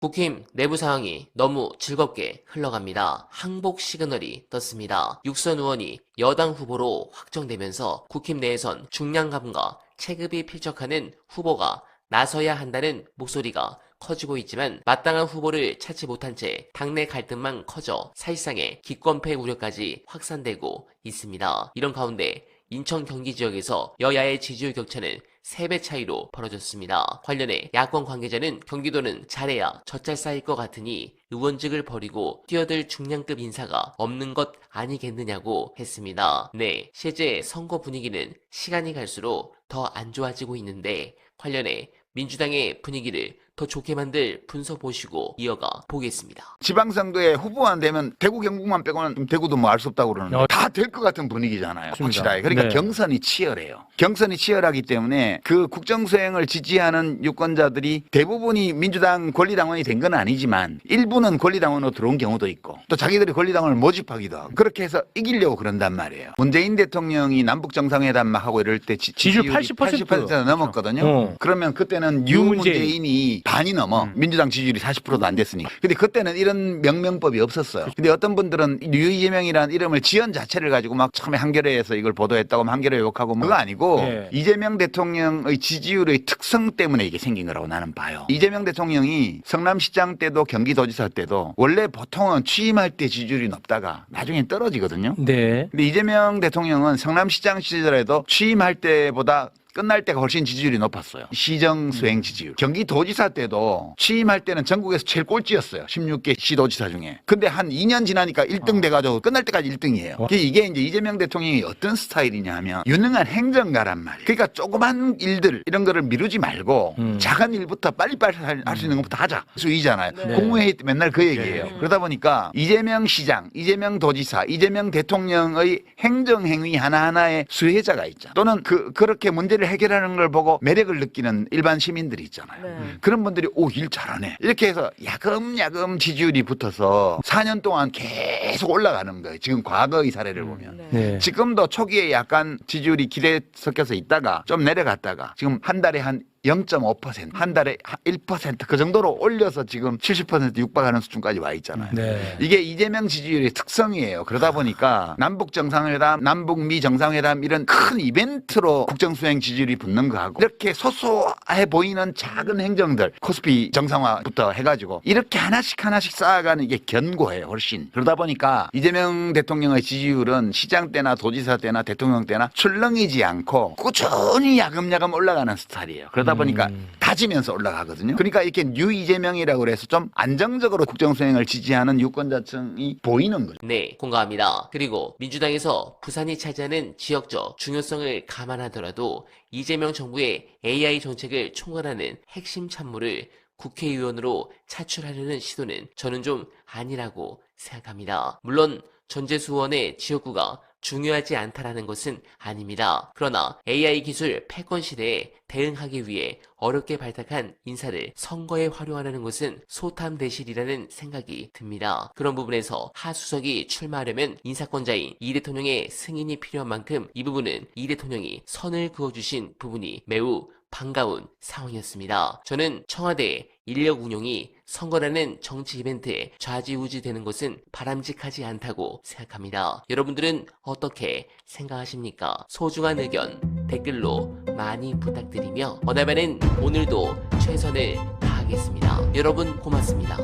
국힘 내부 상황이 너무 즐겁게 흘러갑니다. 항복 시그널이 떴습니다. 육선 의원이 여당 후보로 확정되면서 국힘 내에선 중량감과 체급이 필적하는 후보가 나서야 한다는 목소리가 커지고 있지만 마땅한 후보를 찾지 못한 채 당내 갈등만 커져 사실상의 기권패 우려까지 확산되고 있습니다. 이런 가운데 인천 경기 지역에서 여야의 지지율 격차는 3배 차이로 벌어졌습니다. 관련해 야권 관계자는 경기도는 잘해야 젖잘 쌓일 것 같으니 의원직을 버리고 뛰어들 중량급 인사가 없는 것 아니겠느냐고 했습니다. 네, 실제 선거 분위기는 시간이 갈수록 더 안 좋아지고 있는데 관련해 민주당의 분위기를 더 좋게 만들 분석 보시고 이어가 보겠습니다. 지방선거에 후보만 되면 대구 경북만 빼고는 대구도 뭐 알 수 없다고 그러는데 다 될 것 같은 분위기잖아요. 확실하게. 그러니까 네. 경선이 치열해요. 경선이 치열하기 때문에 그 국정수행을 지지하는 유권자들이 대부분이 민주당 권리당원이 된 건 아니지만 일부는 권리당원으로 들어온 경우도 있고 또 자기들이 권리당원을 모집하기도 하고 그렇게 해서 이기려고 그런단 말이에요. 문재인 대통령이 남북정상회담 막 하고 이럴 때 지지율 지지율이 80% 넘었거든요. 그러면 그때는 유문재인이 반이 넘어. 민주당 지지율이 40%도 안 됐으니. 근데 그때는 이런 명명법이 없었어요. 근데 어떤 분들은 류이재명이라는 이름을 지연 자체를 가지고 막 처음에 한겨레에서 이걸 보도했다고 하면 한겨레 욕하고 그거 아니고 네. 이재명 대통령의 지지율의 특성 때문에 이게 생긴 거라고 나는 봐요. 이재명 대통령이 성남시장 때도 경기도지사 때도 원래 보통은 취임할 때 지지율이 높다가 나중엔 떨어지거든요. 네. 근데 이재명 대통령은 성남시장 시절에도 취임할 때보다 끝날 때가 훨씬 지지율이 높았어요. 시정 수행 지지율. 경기도지사 때도 취임할 때는 전국에서 제일 꼴찌였어요. 16개 시도지사 중에. 근데 한 2년 지나니까 1등 돼가지고 끝날 때까지 1등이에요. 이게 이제 이재명 대통령이 어떤 스타일이냐 하면 유능한 행정가란 말이에요. 그러니까 조그만 일들 이런 거를 미루지 말고 작은 일부터 빨리빨리 할 수 있는 것부터 하자. 수위잖아요. 네. 국무회의 때 맨날 그 얘기예요. 그러다 보니까 이재명 시장, 이재명 도지사, 이재명 대통령의 행정행위 하나하나에 수혜자가 있잖아. 또는 그렇게 문제를 해결하는 걸 보고 매력을 느끼는 일반 시민들이 있잖아요. 그런 분들이 일 잘하네. 이렇게 해서 야금야금 지지율이 붙어서 4년 동안 계속 올라가는 거예요. 지금 과거의 사례를 보면. 네. 지금도 초기에 약간 지지율이 기대 섞여서 있다가 좀 내려갔다가 지금 한 달에 한 0.5%, 한 달에 1%그 정도로 올려서 지금 70% 육박하는 수준까지 와 있잖아요. 네. 이게 이재명 지지율의 특성이에요. 그러다 보니까 남북 정상회담, 남북미 정상회담 이런 큰 이벤트로 국정수행 지지율이 붙는 거하고 이렇게 소소해 보이는 작은 행정들, 코스피 정상화부터 해가지고 이렇게 하나씩 쌓아가는 이게 견고해요. 훨씬. 그러다 보니까 이재명 대통령의 지지율은 시장 때나 도지사 때나 대통령 때나 출렁이지 않고 꾸준히 야금야금 올라가는 스타일이에요. 그러다 보니까 다지면서 올라가거든요. 그러니까 이렇게 뉴 이재명이라고 해서 좀 안정적으로 국정수행을 지지하는 유권자층이 보이는 거죠. 네, 공감합니다. 그리고 민주당에서 부산이 차지하는 지역적 중요성을 감안하더라도 이재명 정부의 AI 정책을 총괄하는 핵심 참모를 국회의원으로 차출하려는 시도는 저는 좀 아니라고 생각합니다. 물론 전재수 의원의 지역구가 중요하지 않다라는 것은 아닙니다. 그러나 AI 기술 패권 시대에 대응하기 위해 어렵게 발탁한 인사를 선거에 활용하려는 것은 소탐대실이라는 생각이 듭니다. 그런 부분에서 하수석이 출마하려면 인사권자인 이 대통령의 승인이 필요한 만큼 이 부분은 이 대통령이 선을 그어주신 부분이 매우 반가운 상황이었습니다. 저는 청와대의 인력 운용이 선거라는 정치 이벤트에 좌지우지 되는 것은 바람직하지 않다고 생각합니다. 여러분들은 어떻게 생각하십니까? 소중한 의견 댓글로 많이 부탁드리며 어나바는 오늘도 최선을 다하겠습니다. 여러분 고맙습니다.